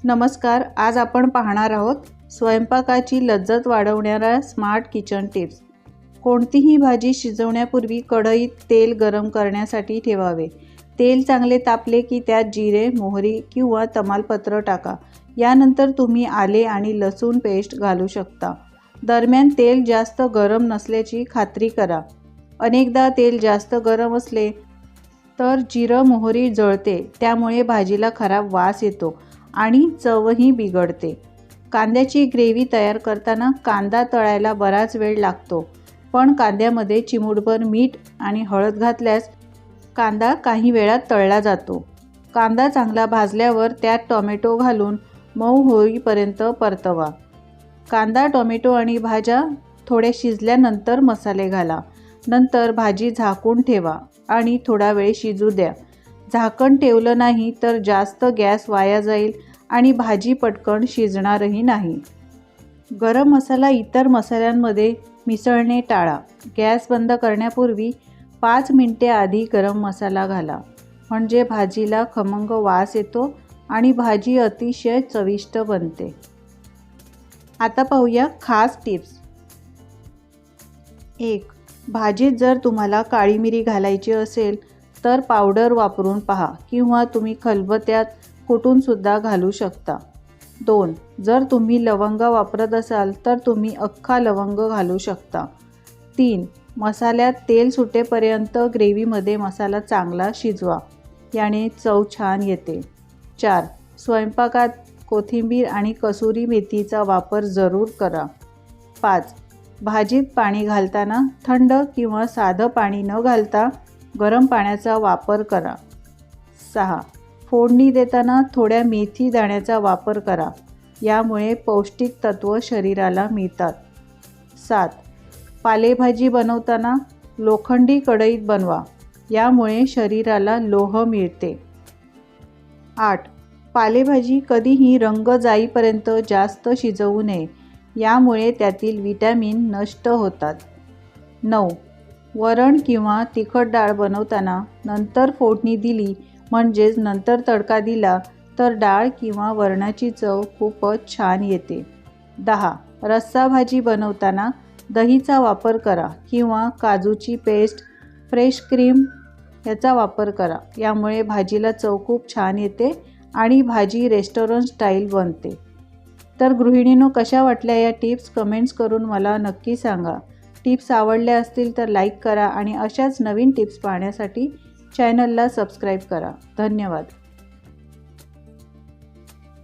नमस्कार, आज आपण पाहणार आहोत स्वयंपाकाची लज्जत वाढवणाऱ्या स्मार्ट किचन टिप्स। कोणतीही भाजी शिजवण्यापूर्वी कढईत तेल गरम करण्यासाठी ठेवावे। तेल चांगले तापले की त्यात जिरे, मोहरी किंवा तमालपत्र टाका। यानंतर तुम्ही आले आणि लसूण पेस्ट घालू शकता। दरम्यान तेल जास्त गरम नसल्याची खात्री करा। अनेकदा तेल जास्त गरम असले तर जिरे मोहरी जळते, त्यामुळे भाजीला खराब वास येतो आणि चवही बिघडते। कांद्याची ग्रेव्ही तयार करताना कांदा तळायला बराच वेळ लागतो, पण कांद्यामध्ये चिमूटभर मीठ आणि हळद घातल्यास कांदा काही वेळात तळला जातो। कांदा चांगला भाजल्यावर त्यात टोमॅटो घालून मऊ होईपर्यंत परतवा। कांदा, टोमॅटो आणि भाज्या थोड्या शिजल्यानंतर मसाले घाला। नंतर भाजी झाकून ठेवा आणि थोडा वेळ शिजू द्या। झाकण ठेवलं नाही तर जास्त गॅस वाया जाईल आणि भाजी पटकन शिजणारही नाही। गरम मसाला इतर मसाल्यांमध्ये मिसळणे टाळा। गॅस बंद करण्यापूर्वी 5 मिनिटे आधी गरम मसाला घाला, म्हणजे भाजीला खमंग वास येतो आणि भाजी अतिशय चविष्ट बनते। आता पाहूया खास टिप्स। 1. भाजीत जर तुम्हाला काळी मिरी घालायची असेल तर पावडर वापरून पहा किंवा तुम्ही खलबत्त्यात कुटून सुद्धा घालू शकता। 2. जर तुम्ही लवंग वापरत असाल तर तुम्ही अख्खा लवंग घालू शकता। 3. मसाल्यात तेल सुटेपर्यंत ग्रेव्हीमध्ये मसाला चांगला शिजवा, याने चव छान येते। 4. स्वयंपाकात कोथिंबीर आणि कसुरी मेथीचा वापर जरूर करा। 5. भाजीत पाणी घालताना थंड किंवा साधं पाणी न घालता गरम पाण्याचा वापर करा। 6. फोडणी देताना थोड्या मेथी दाण्याचा वापर करा, यामुळे पौष्टिक तत्व शरीराला मिळतात। 7. पालेभाजी बनवताना लोखंडी कढईत बनवा, यामुळे शरीराला लोह मिळते। 8. पालेभाजी कधीही रंग जाईपर्यंत जास्त शिजवू नये, यामुळे त्यातील विटॅमिन नष्ट होतात। 9. वरण किंवा तिखट डाळ बनवताना नंतर फोडणी दिली, म्हणजेच नंतर तडका दिला तर डाळ किंवा वरणाची चव खूपच छान येते। 10. रस्सा भाजी बनवताना दहीचा वापर करा किंवा काजूची पेस्ट, फ्रेश क्रीम याचा वापर करा, यामुळे भाजीला चव खूप छान येते आणि भाजी रेस्टॉरंट स्टाईल बनते। तर गृहिणींनो, कशा वाटल्या या टिप्स कमेंट्स करून मला नक्की सांगा। टिप्स आवडल्या असतील तर लाईक करा आणि अशाच नवीन टिप्स पाहण्यासाठी चॅनलला सबस्क्राईब करा। धन्यवाद।